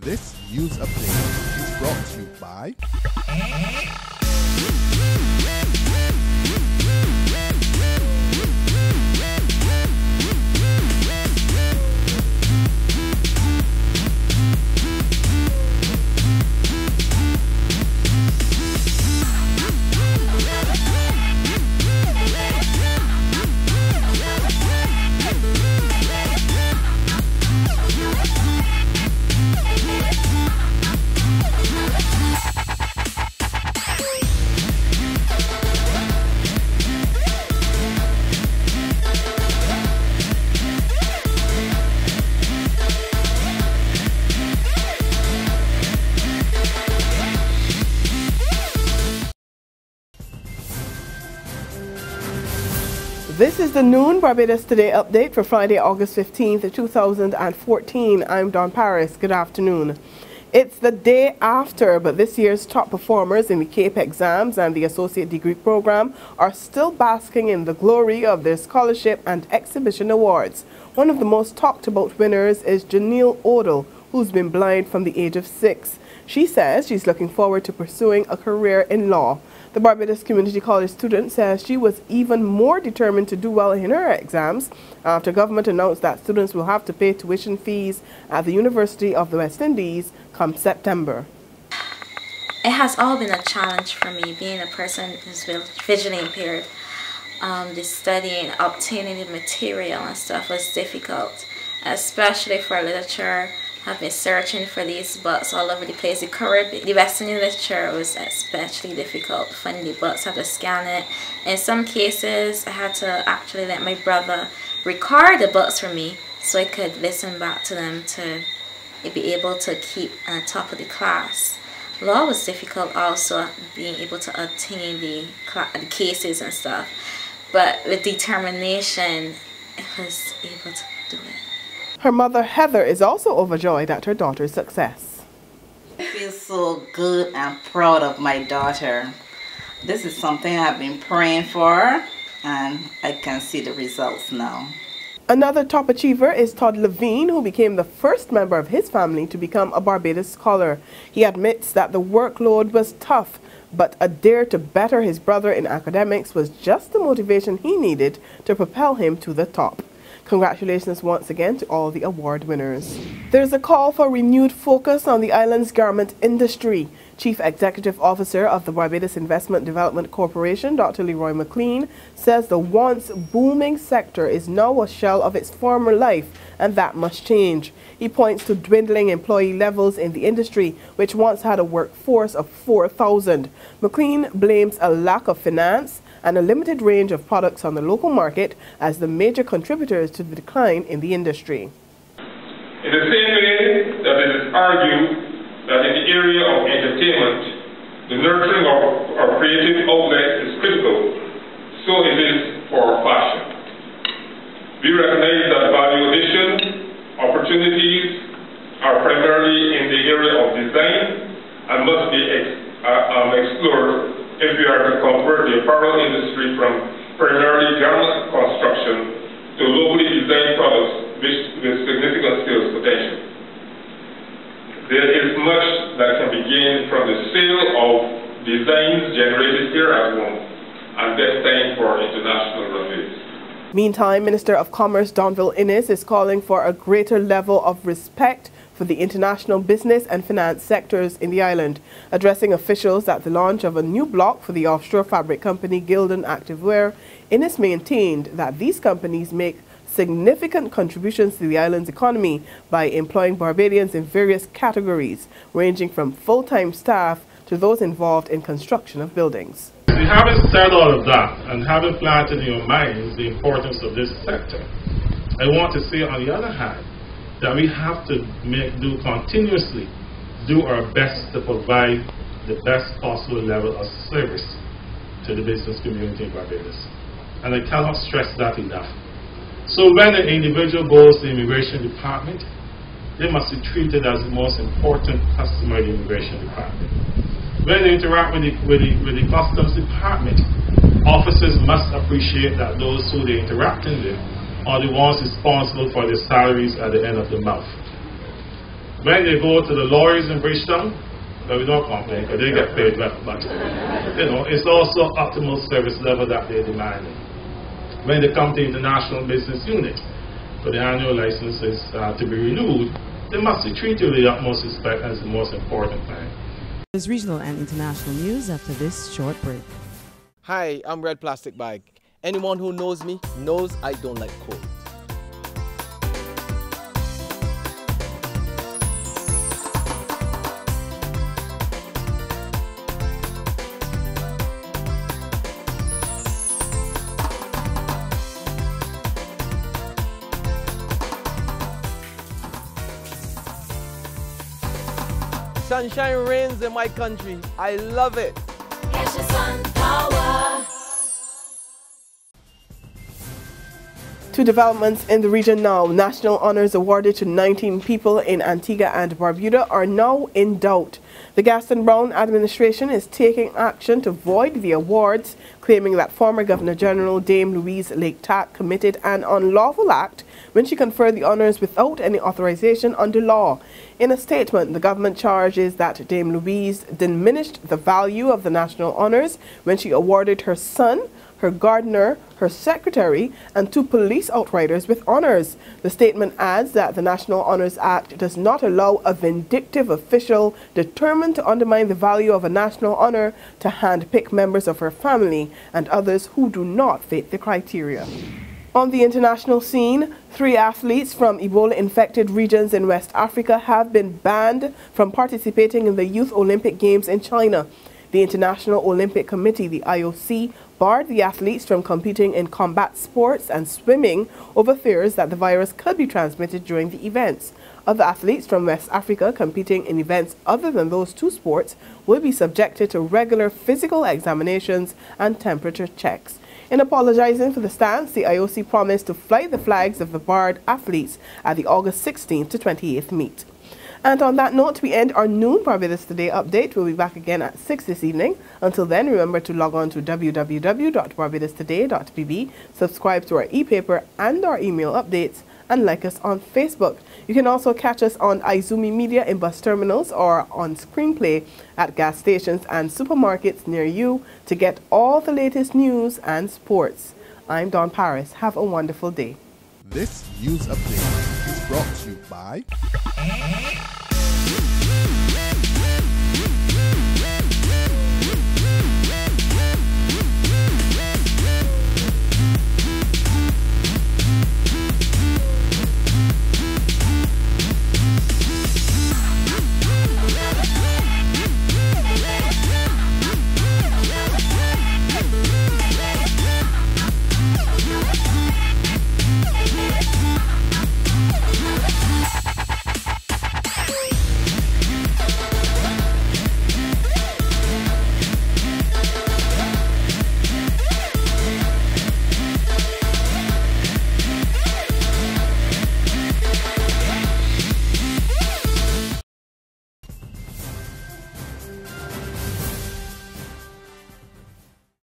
This news update is brought to you by This is the Noon Barbados Today update for Friday, August 15th, 2014. I'm Dawn Paris. Good afternoon. It's the day after, but this year's top performers in the CAPE exams and the Associate Degree Program are still basking in the glory of their scholarship and exhibition awards. One of the most talked about winners is Janelle Odell, who's been blind from the age of 6. She says she's looking forward to pursuing a career in law. The Barbados Community College student says she was even more determined to do well in her exams after government announced that students will have to pay tuition fees at the University of the West Indies come September. It has all been a challenge for me, being a person who's visually impaired. The studying, obtaining the material and stuff was difficult, especially for literature. I've been searching for these books all over the place. The Western literature was especially difficult. Finding the books, I had to scan it. In some cases, I had to actually let my brother record the books for me so I could listen back to them to be able to keep on top of the class. Law was difficult also, being able to obtain the cases and stuff. But with determination, I was able to do it. Her mother, Heather, is also overjoyed at her daughter's success. I feel so good and proud of my daughter. This is something I've been praying for, and I can see the results now. Another top achiever is Todd Levine, who became the first member of his family to become a Barbados scholar. He admits that the workload was tough, but a dare to better his brother in academics was just the motivation he needed to propel him to the top. Congratulations once again to all the award winners. There's a call for renewed focus on the island's garment industry. Chief Executive Officer of the Barbados Investment Development Corporation, Dr. Leroy McClean, says the once booming sector is now a shell of its former life, and that must change. He points to dwindling employee levels in the industry, which once had a workforce of 4,000. McClean blames a lack of finance and a limited range of products on the local market as the major contributors to the decline in the industry. In the same way that it is argued that in the area of entertainment, the nurturing of our creative outlet is critical, so it is for fashion. We recognize that value addition opportunities are primarily in the area of design and must be explored if we are to convert the apparel industry from primarily garment construction to locally designed products with significant sales potential. There is much that can be gained from the sale of designs generated here at home and destined for international runways. Meantime, Minister of Commerce Donville Inniss is calling for a greater level of respect for the international business and finance sectors in the island. Addressing officials at the launch of a new block for the offshore fabric company Gildan Activewear, Inniss maintained that these companies make significant contributions to the island's economy by employing Barbadians in various categories, ranging from full-time staff to those involved in construction of buildings. Having said all of that and having planted in your minds the importance of this sector, I want to say on the other hand that we have to continuously do our best to provide the best possible level of service to the business community in Barbados. And I cannot stress that enough. So when an individual goes to the immigration department, they must be treated as the most important customer in the immigration department. When they interact with the customs department, officers must appreciate that those who they're interacting with are the ones responsible for their salaries at the end of the month. When they go to the lawyers in Bridgetown, but we don't complain because they get paid well, but you know, it's also optimal service level that they're demanding. When they come to international business unit, for the annual licenses to be renewed, they must be treated with the utmost respect as the most important thing. There's regional and international news after this short break. Hi, I'm Red Plastic Bag. Anyone who knows me knows I don't like cold. Sunshine reigns in my country. I love it. Get your sun power. Two developments in the region now. National honors awarded to 19 people in Antigua and Barbuda are now in doubt. The Gaston Brown administration is taking action to void the awards, claiming that former Governor General Dame Louise Lake Tack committed an unlawful act when she conferred the honors without any authorization under law. In a statement, the government charges that Dame Louise diminished the value of the national honors when she awarded her son, her gardener, her secretary, and 2 police outriders with honors. The statement adds that the National Honors Act does not allow a vindictive official determined to undermine the value of a national honor to handpick members of her family and others who do not fit the criteria. On the international scene, 3 athletes from Ebola-infected regions in West Africa have been banned from participating in the Youth Olympic Games in China. The International Olympic Committee, the IOC, barred the athletes from competing in combat sports and swimming over fears that the virus could be transmitted during the events. Other athletes from West Africa competing in events other than those 2 sports will be subjected to regular physical examinations and temperature checks. In apologizing for the stance, the IOC promised to fly the flags of the barred athletes at the August 16th to 28th meet. And on that note, we end our noon Barbados Today update. We'll be back again at 6 this evening. Until then, remember to log on to www.barbadostoday.bb, subscribe to our e-paper and our email updates, and like us on Facebook. You can also catch us on Izumi Media in bus terminals or on Screenplay at gas stations and supermarkets near you to get all the latest news and sports. I'm Dawn Paris. Have a wonderful day. This news update is brought to you by